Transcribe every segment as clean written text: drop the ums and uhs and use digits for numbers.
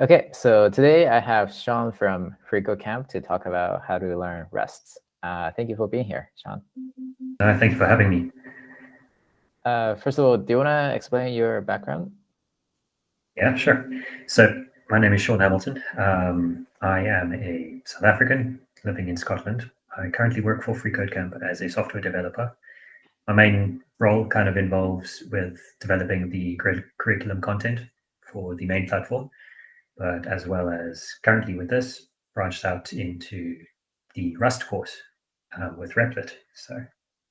Okay, so today I have Shaun from FreeCodeCamp to talk about how to learn Rust. Thank you for being here, Shaun. Thank you for having me. First of all, do you want to explain your background? Yeah, sure. So my name is Shaun Hamilton. I am a South African living in Scotland. I currently work for FreeCodeCamp as a software developer. My main role kind of involves with developing the curriculum content for the main platform, but as well as currently with this, branched out into the Rust course with Replit.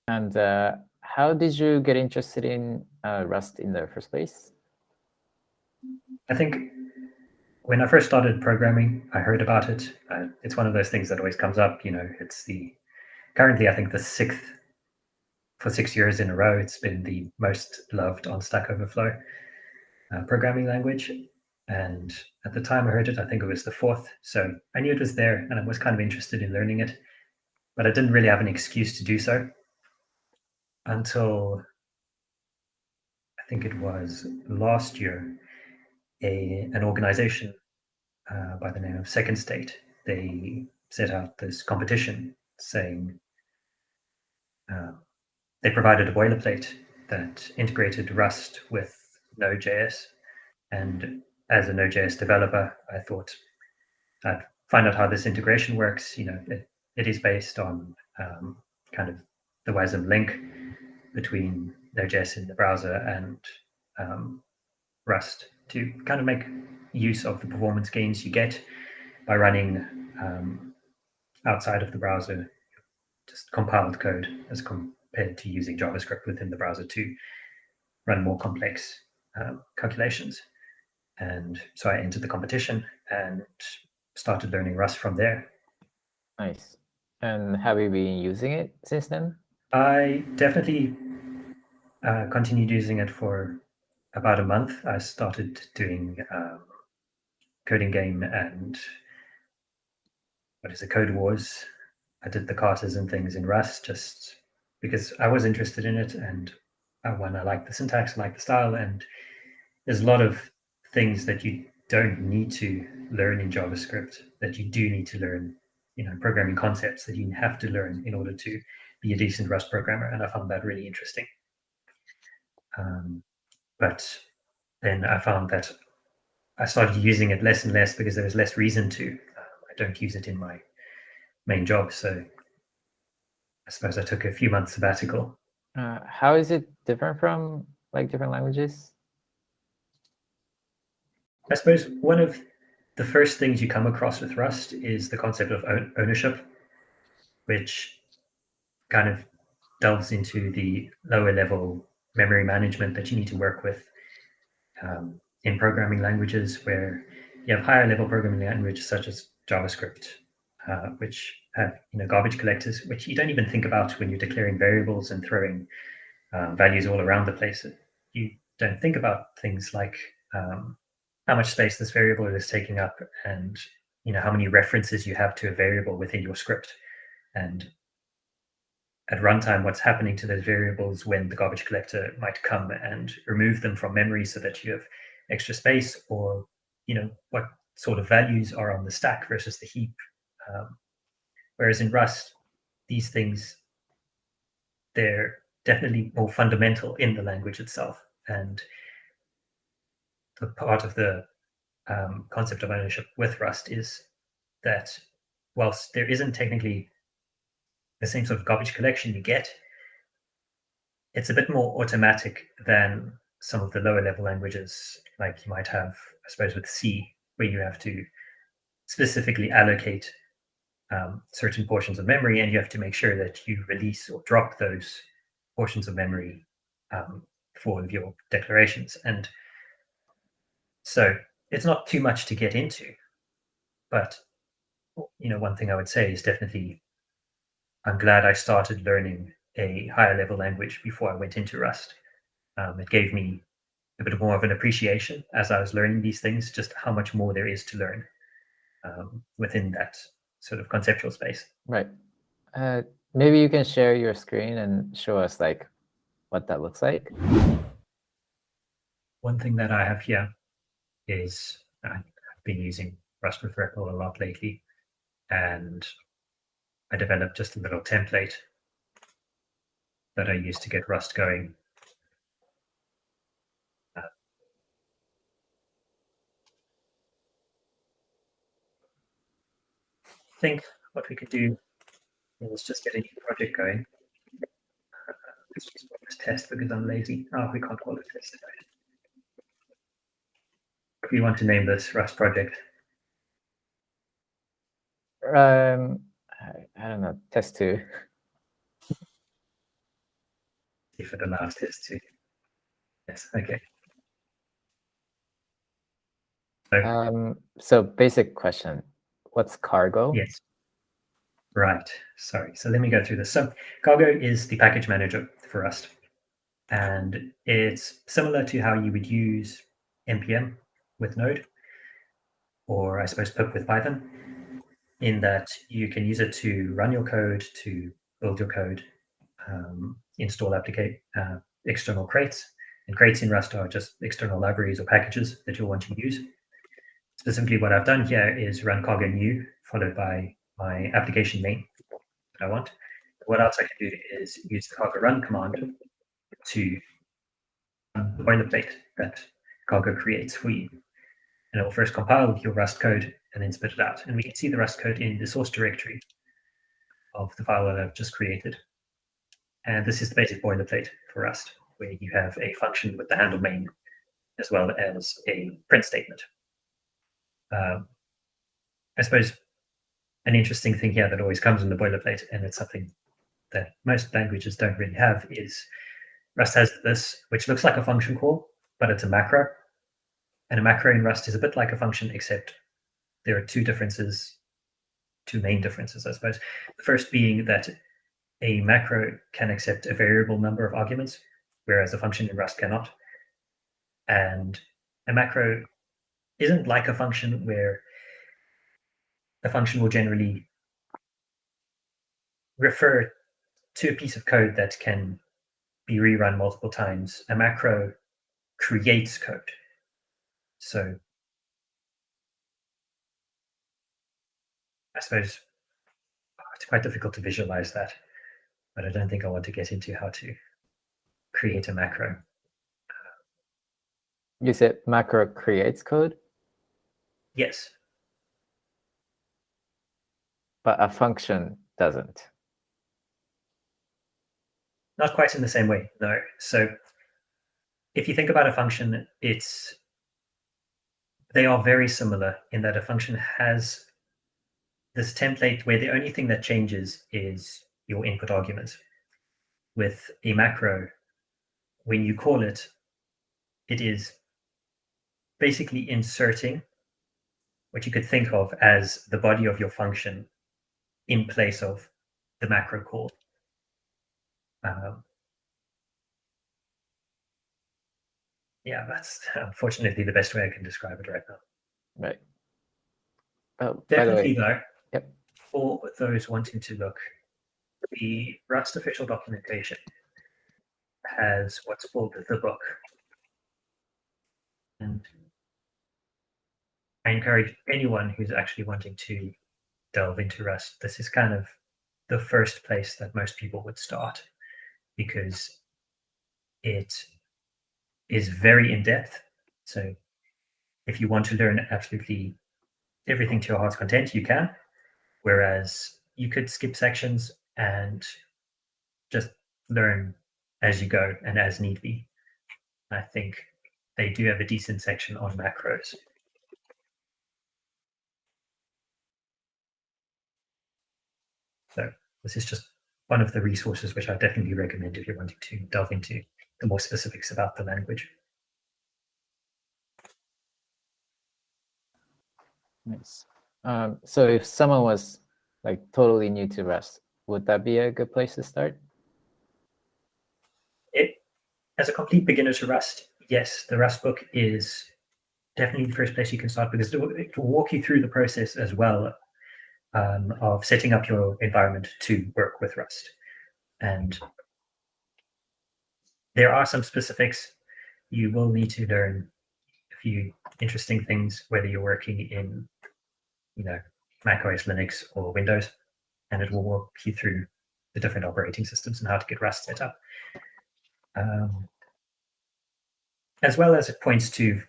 And how did you get interested in Rust in the first place? I think when I first started programming, I heard about it. It's one of those things that always comes up. It's currently, I think, for 6 years in a row, it's been the most loved on Stack Overflow programming language. And at the time I heard it, I think it was the fourth. So I knew it was there and I was kind of interested in learning it, but I didn't really have an excuse to do so until I think it was last year, an organization by the name of Second State, they set out this competition saying they provided a boilerplate that integrated Rust with Node.js. And as a Node.js developer, I thought I'd find out how this integration works. It is based on kind of the WASM link between Node.js in the browser and Rust to kind of make use of the performance gains you get by running outside of the browser, just compiled code as compared to using JavaScript within the browser to run more complex calculations. And so I entered the competition and started learning Rust from there. Nice. And have you been using it since then? I definitely continued using it for about a month. I started doing coding game and Code Wars. I did the carters and things in Rust just because I was interested in it, and one, I like the syntax, I like the style, and there's a lot of things that you don't need to learn in JavaScript that you do need to learn, programming concepts that you have to learn in order to be a decent Rust programmer, and I found that really interesting. But then I found that I started using it less and less because there was less reason to. I don't use it in my main job, so I suppose I took a few months sabbatical. How is it different from different languages? I suppose one of the first things you come across with Rust is the concept of ownership, which kind of delves into the lower level memory management that you need to work with in programming languages, where you have higher level programming languages such as JavaScript, which have garbage collectors, which you don't even think about when you're declaring variables and throwing values all around the place. You don't think about things like how much space this variable is taking up, and how many references you have to a variable within your script, and at runtime what's happening to those variables when the garbage collector might come and remove them from memory so that you have extra space, or what sort of values are on the stack versus the heap. Whereas in Rust, these things, they're definitely more fundamental in the language itself, and the part of the concept of ownership with Rust is that whilst there isn't technically the same sort of garbage collection you get, it's a bit more automatic than some of the lower level languages, like you might have, I suppose, with C, where you have to specifically allocate certain portions of memory, and you have to make sure that you release or drop those portions of memory for your declarations. And so it's not too much to get into, but one thing I would say is definitely I'm glad I started learning a higher level language before I went into Rust. It gave me a bit more of an appreciation as I was learning these things, just how much more there is to learn within that sort of conceptual space. Right. Maybe you can share your screen and show us what that looks like. One thing that I have here is been using Rust with REPL a lot lately, and I developed just a little template that I use to get Rust going. I think what we could do is just get a new project going. Let's just call this test because I'm lazy. Oh, we can't call it test. If you want to name this Rust project. I don't know, test 2. If it allows test 2. Yes, okay. So basic question, what's cargo? Yes. Right, sorry. So let me go through this. So cargo is the package manager for Rust. And it's similar to how you would use npm with Node, or I suppose pip with Python, in that you can use it to run your code, to build your code, install external crates. And crates in Rust are just external libraries or packages that you'll want to use. Specifically, what I've done here is run cargo new, followed by my application name that I want. What else I can do is use the cargo run command to run the boilerplate that cargo creates for you. And it will first compile your Rust code and then spit it out. And we can see the Rust code in the source directory of the file that I've just created. And this is the basic boilerplate for Rust, where you have a function with the handle main, as well as a print statement. I suppose an interesting thing here that always comes in the boilerplate, and it's something that most languages don't really have, is Rust has this, which looks like a function call, but it's a macro. And a macro in Rust is a bit like a function, except there are two main differences, I suppose. The first being that a macro can accept a variable number of arguments, whereas a function in Rust cannot. And a macro isn't like a function where a function will generally refer to a piece of code that can be rerun multiple times. A macro creates code. So I suppose it's quite difficult to visualize that, but I don't think I want to get into how to create a macro. You said macro creates code? Yes. But a function doesn't. Not quite in the same way, no. So if you think about a function, they are very similar in that a function has this template where the only thing that changes is your input argument. With a macro, when you call it, it is basically inserting what you could think of as the body of your function in place of the macro call. Yeah, that's unfortunately the best way I can describe it right now. Right. Oh, Definitely, by the way, though, yep. For those wanting to look, the Rust official documentation has what's called the book. And I encourage anyone who's actually wanting to delve into Rust, this is kind of the first place that most people would start, because it is very in-depth. So if you want to learn absolutely everything to your heart's content, you can. Whereas you could skip sections and just learn as you go and as need be. I think they do have a decent section on macros. So this is just one of the resources which I definitely recommend if you're wanting to delve into the more specifics about the language. Nice. So if someone was like totally new to Rust, would that be a good place to start? As a complete beginner to Rust, yes, the Rust book is definitely the first place you can start, because it will walk you through the process as well of setting up your environment to work with Rust. And there are some specifics. You will need to learn few interesting things, whether you're working in, Mac OS, Linux, or Windows, and it will walk you through the different operating systems and how to get Rust set up. As well as it points to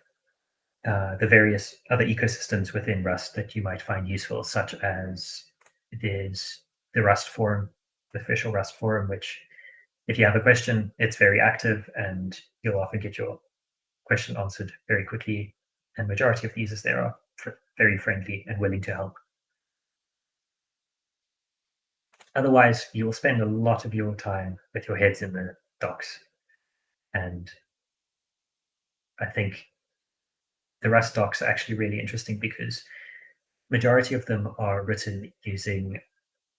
the various other ecosystems within Rust that you might find useful, such as there's the Rust forum, the official Rust forum, which if you have a question, it's very active and you'll often get your question answered very quickly. And majority of the users there are very friendly and willing to help. Otherwise, you will spend a lot of your time with your heads in the docs. And I think the Rust docs are actually really interesting because majority of them are written using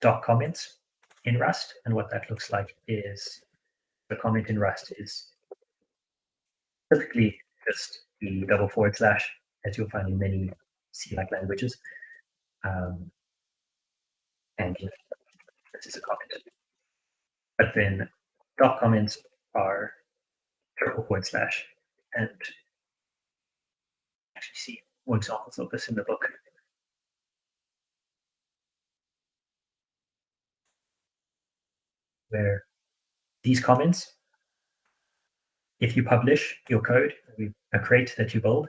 doc comments in Rust. And what that looks like is the comment in Rust is typically just the double / as you'll find in many C-like languages. And this is a comment. But then doc comments are triple / and actually see more examples of this in the book. Where these comments, if you publish your code, a crate that you build,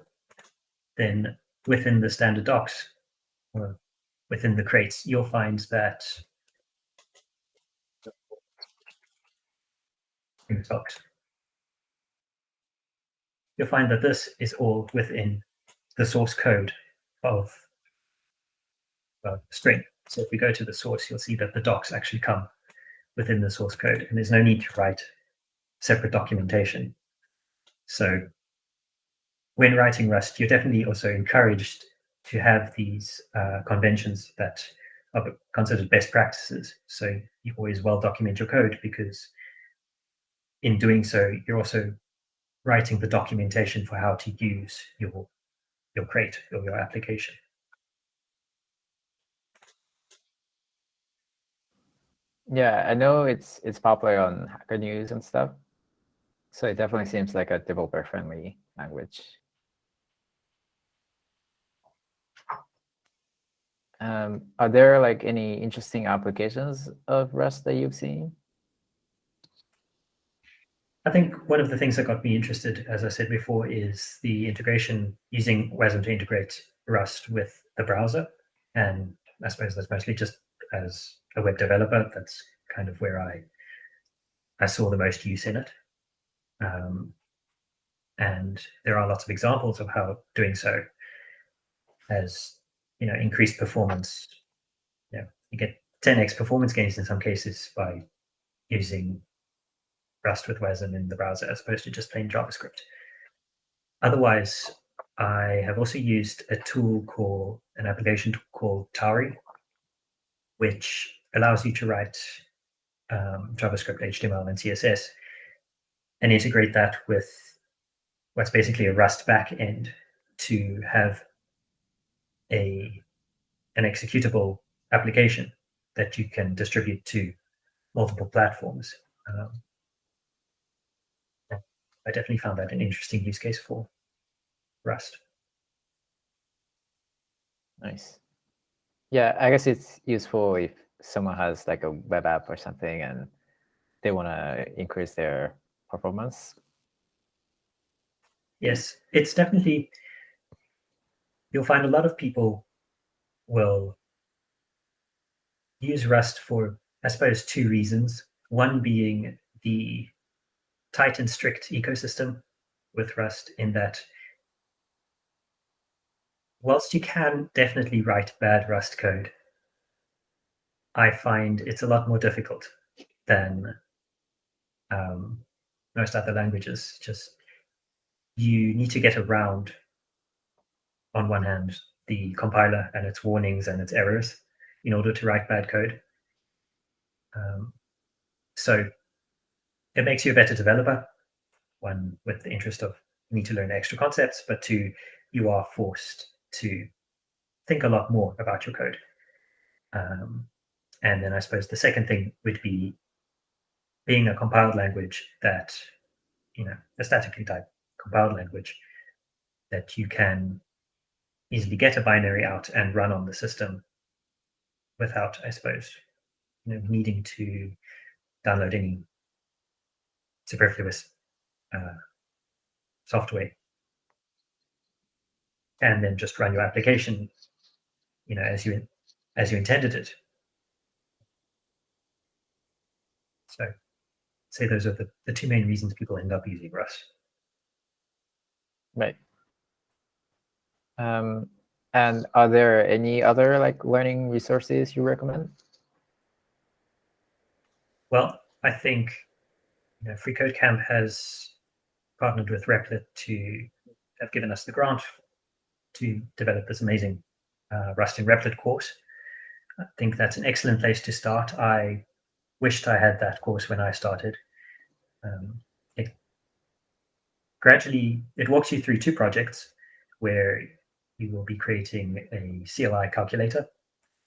then within the standard docs or within the crates, you'll find that you'll find that this is all within the source code of string. So if we go to the source, you'll see that the docs actually come within the source code, and there's no need to write separate documentation. So when writing Rust, you're definitely also encouraged to have these conventions that are considered best practices. So you always well document your code, because in doing so, you're also writing the documentation for how to use your crate or your application. Yeah, I know it's popular on Hacker News and stuff. So it definitely seems like a developer-friendly language. Are there like any interesting applications of Rust that you've seen? I think one of the things that got me interested, as I said before, is the integration, using WASM to integrate Rust with the browser. And I suppose that's mostly just as a web developer, that's kind of where I saw the most use in it. And there are lots of examples of how doing so has, increased performance. You get 10x performance gains in some cases by using Rust with WASM in the browser as opposed to just plain JavaScript. Otherwise, I have also used an application called Tauri, which allows you to write JavaScript, HTML, and CSS, and integrate that with what's basically a Rust backend to have an executable application that you can distribute to multiple platforms. I definitely found that an interesting use case for Rust. Nice. Yeah, I guess it's useful if someone has like a web app or something and they want to increase their performance. Yes, it's definitely, you'll find a lot of people will use Rust for, I suppose, two reasons. One being the tight and strict ecosystem with Rust, in that whilst you can definitely write bad Rust code, I find it's a lot more difficult than most other languages. Just you need to get around, on one hand, the compiler and its warnings and its errors in order to write bad code. So it makes you a better developer, one, with the interest of you need to learn extra concepts, but two, you are forced to think a lot more about your code. And then I suppose the second thing would be being a compiled language that, a statically typed compiled language that you can easily get a binary out and run on the system without, I suppose, needing to download any superfluous software, and then just run your application, as you intended it. So, I'd say those are the two main reasons people end up using Rust. Right. And are there any other learning resources you recommend? Well, I think FreeCodeCamp has partnered with Replit to have given us the grant to develop this amazing Rust in Replit course. I think that's an excellent place to start. I wished I had that course when I started. It walks you through two projects where you will be creating a CLI calculator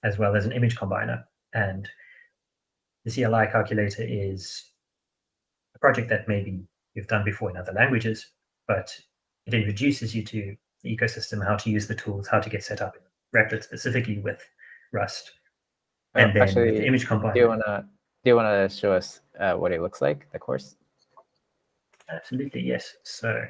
as well as an image combiner. And the CLI calculator is a project that maybe you've done before in other languages, but it introduces you to the ecosystem, how to use the tools, how to get set up in Replit specifically with Rust. And then Actually, with the image combiner. Do you wanna show us what it looks like, the course? Absolutely, yes. So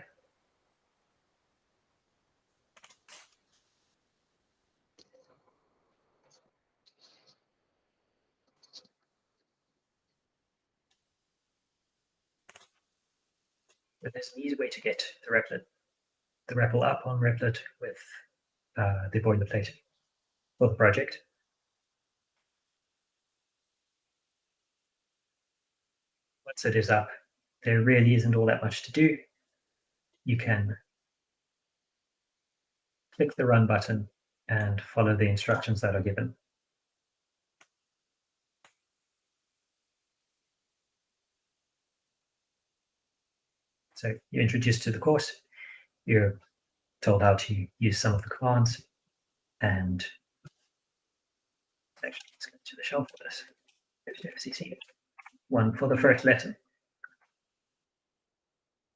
but there's an easy way to get the REPL up on Replit with the boilerplate for the project. Once it is up, there really isn't all that much to do. You can click the run button and follow the instructions that are given. So you're introduced to the course, you're told how to use some of the commands, and actually let's go to the shell for this. FCC, one for the first letter.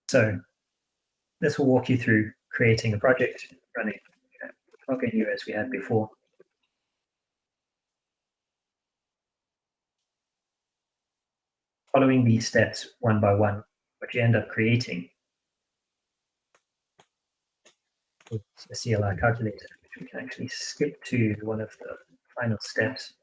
So this will walk you through creating a project, running login here as we had before. Following these steps one by one, what you end up creating is a CLI calculator, which we can actually skip to one of the final steps.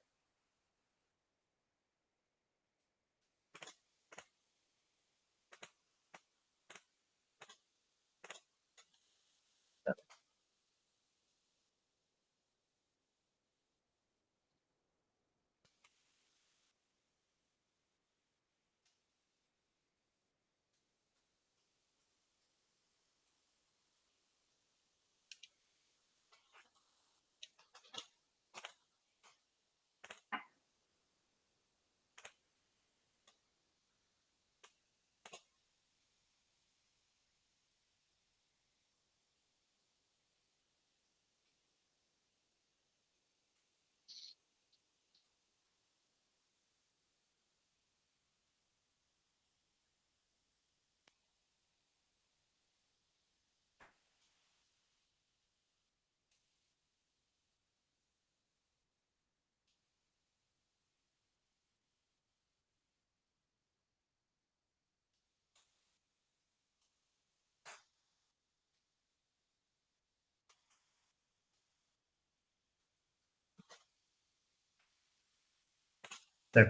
So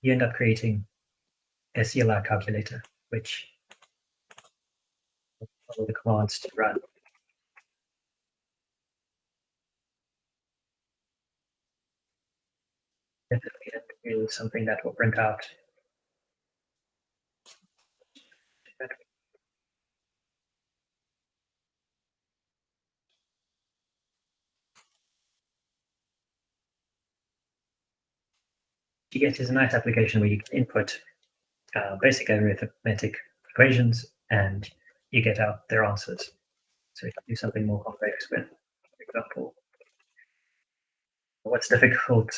you end up creating a CLI calculator, which will follow the commands to run. Definitely is something that will print out. You get is a nice application where you can input basic arithmetic equations and you get out their answers. So if you do something more complex with, for example, what's difficult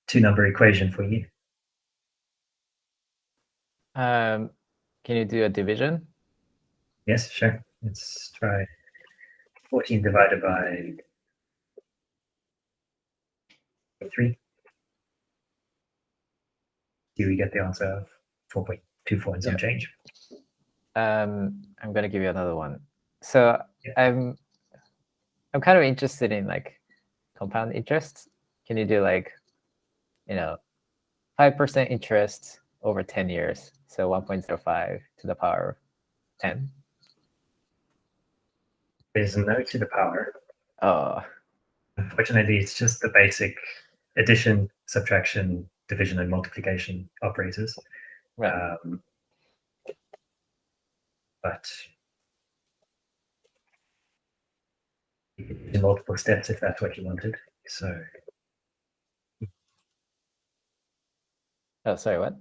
two-number equation for you? Can you do a division? Yes, sure. Let's try 14 divided by 3. Do we get the answer of 4.24 and some change? I'm going to give you another one. So Yeah. I'm kind of interested in like compound interest. Can you do like, 5% interest over 10 years? So 1.05 to the power of 10. There's no to the power. Oh, Unfortunately, it's just the basic addition, subtraction, division, and multiplication operators. right. But you could do multiple steps if that's what you wanted. So Oh, sorry, what?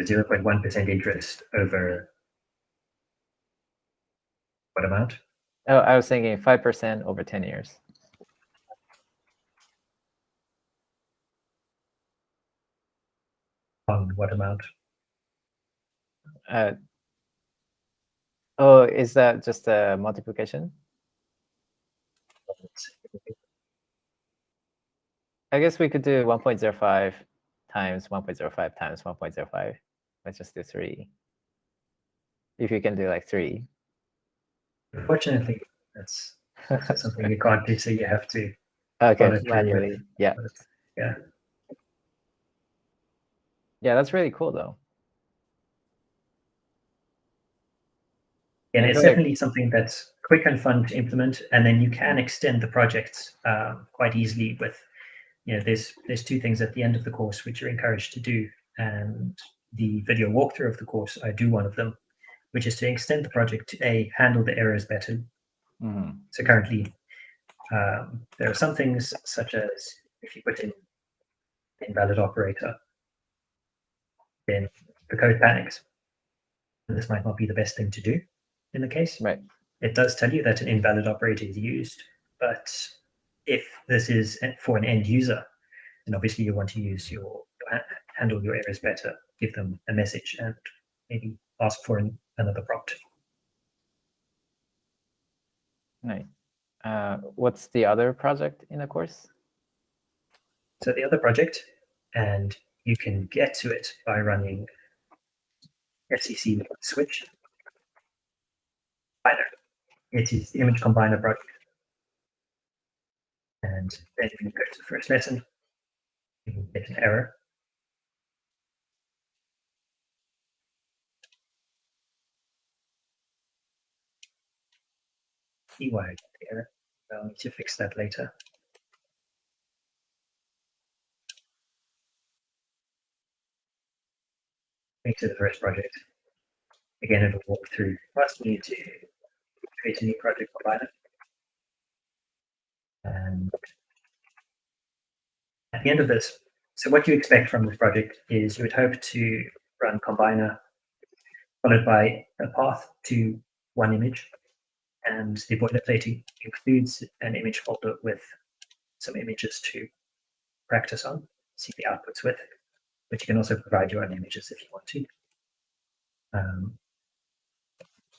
0.1% interest over what amount? Oh, I was thinking 5% over 10 years. On what amount? Oh, is that just a multiplication? I guess we could do 1.05 times 1.05 times 1.05. Let's just do 3. If you can do like 3. Unfortunately, that's also something you can't do, so you have to Okay, follow through manually. Yeah. Yeah. Yeah, that's really cool though. And I it's feel like definitely something that's quick and fun to implement, and then you can extend the project quite easily with, there's 2 things at the end of the course which you're encouraged to do, and the video walkthrough of the course, I do one of them, which is to extend the project to handle the errors better. So currently, there are some things such as if you put in invalid operator, then the code panics. This might not be the best thing to do in the case. right. It does tell you that an invalid operator is used, but if this is for an end user, then obviously you want to use handle your errors better, give them a message, and maybe ask for another prompt. Right. What's the other project in the course? So the other project, and you can get to it by running FCC switch. It is the image combiner project. And then when you go to the first lesson, you can get an error. See why I got the error. I'll need to fix that later. Into the first project. Again, it'll walk through. First, we need to create a new project combiner. And at the end of this, so what you expect from this project is you would hope to run combiner followed by a path to one image. And the boilerplate includes an image folder with some images to practice on, see the outputs with, but you can also provide your own images if you want to.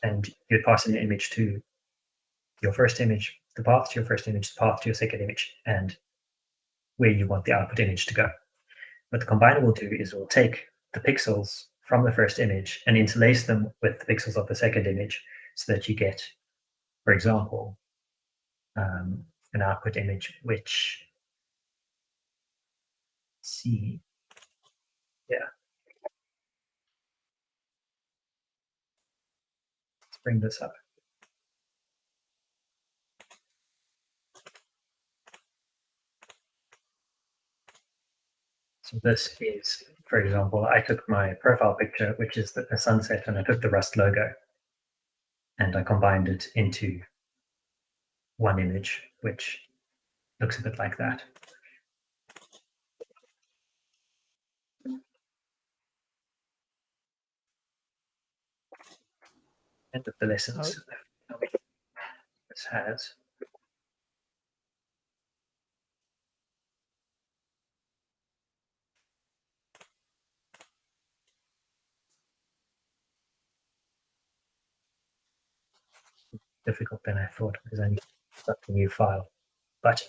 And you'd pass an image to your first image, the path to your first image, the path to your second image, and where you want the output image to go. What the combiner will do is it will take the pixels from the first image and interlace them with the pixels of the second image so that you get, for example, an output image which, see, yeah. Let's bring this up. So this is, for example, I took my profile picture, which is the sunset, and I took the Rust logo, and I combined it into one image, which looks a bit like that. End of the lessons. This has. difficult than I thought because I need to start a new file. But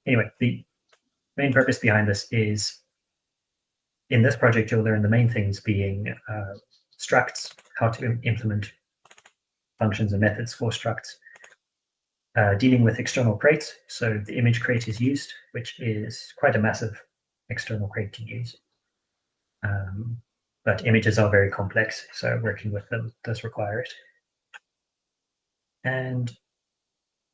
anyway, the main purpose behind this is, in this project, you'll learn the main things being structs, how to implement functions and methods for structs, dealing with external crates. So the image crate is used, which is quite a massive external crate to use. But images are very complex, so working with them does require it. And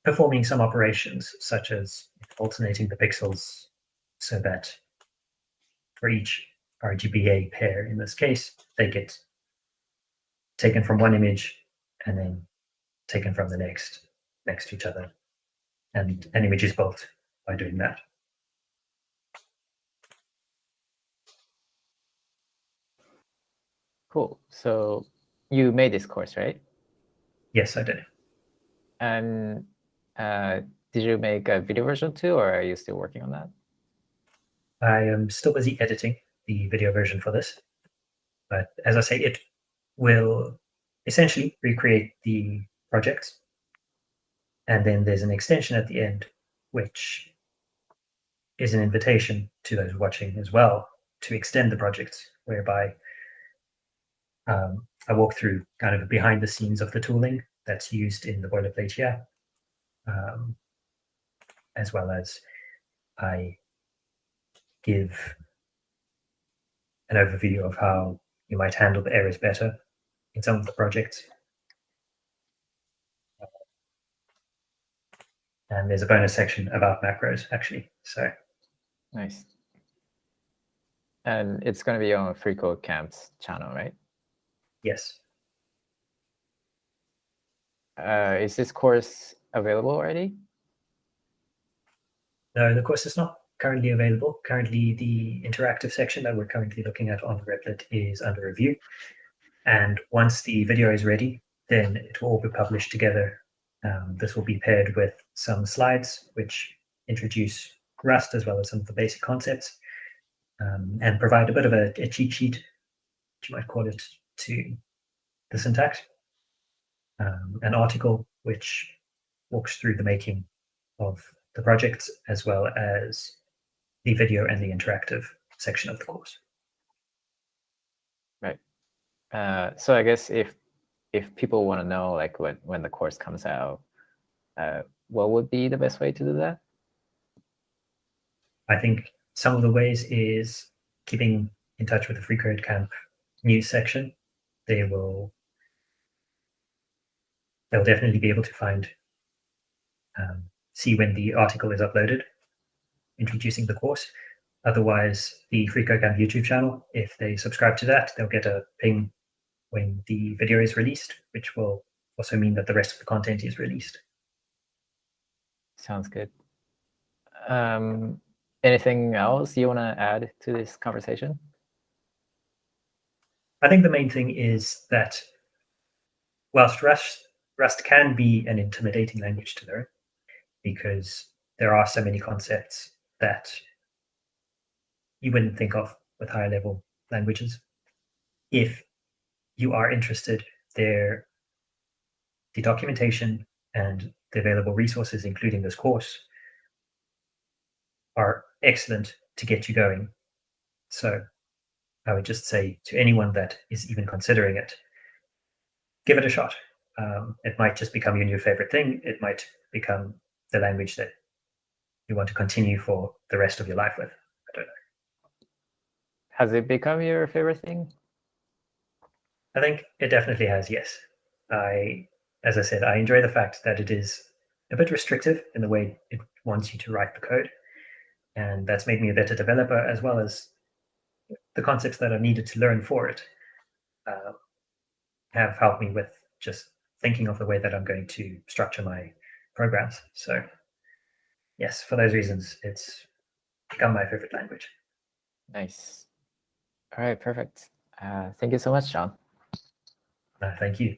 performing some operations, such as alternating the pixels so that for each RGBA pair, in this case, they get taken from one image and then taken from the next to each other. And an image is built by doing that. Cool. So you made this course, right? Yes, I did. And did you make a video version too, or are you still working on that? I am still busy editing the video version for this. But as I say, it will essentially recreate the projects. And then there's an extension at the end, which is an invitation to those watching as well to extend the projects, whereby I walk through kind of behind the scenes of the tooling that's used in the boilerplate here, as well as I give an overview of how you might handle the errors better in some of the projects. And there's a bonus section about macros, actually. So nice. And it's going to be on FreeCodeCamp's channel, right? yes. Is this course available already? No, the course is not currently available. Currently, the interactive section that we're currently looking at on Replit is under review. And once the video is ready, then it will all be published together. This will be paired with some slides which introduce Rust as well as some of the basic concepts, and provide a bit of a cheat sheet, you might call it, to the syntax. An article which walks through the making of the projects, as well as the video and the interactive section of the course. Right. So I guess if people want to know like when the course comes out, what would be the best way to do that? I think some of the ways is keeping in touch with the FreeCodeCamp news section. They'll definitely be able to find, see when the article is uploaded, introducing the course. Otherwise, the FreeCodeCamp YouTube channel, if they subscribe to that, they'll get a ping when the video is released, which will also mean that the rest of the content is released. Sounds good. Anything else you want to add to this conversation? I think the main thing is that whilst Rust can be an intimidating language to learn, because there are so many concepts that you wouldn't think of with higher level languages, if you are interested, the documentation and the available resources, including this course, are excellent to get you going. So I would just say to anyone that is even considering it, give it a shot. It might just become your new favorite thing. It might become the language that you want to continue for the rest of your life with. I don't know. Has it become your favorite thing? I think it definitely has, yes. As I said, I enjoy the fact that it is a bit restrictive in the way it wants you to write the code. And that's made me a better developer, as well as the concepts that are needed to learn for it have helped me with just thinking of the way that I'm going to structure my programs. So yes, for those reasons, it's become my favorite language. Nice. All right, perfect. Thank you so much, Shaun. Thank you.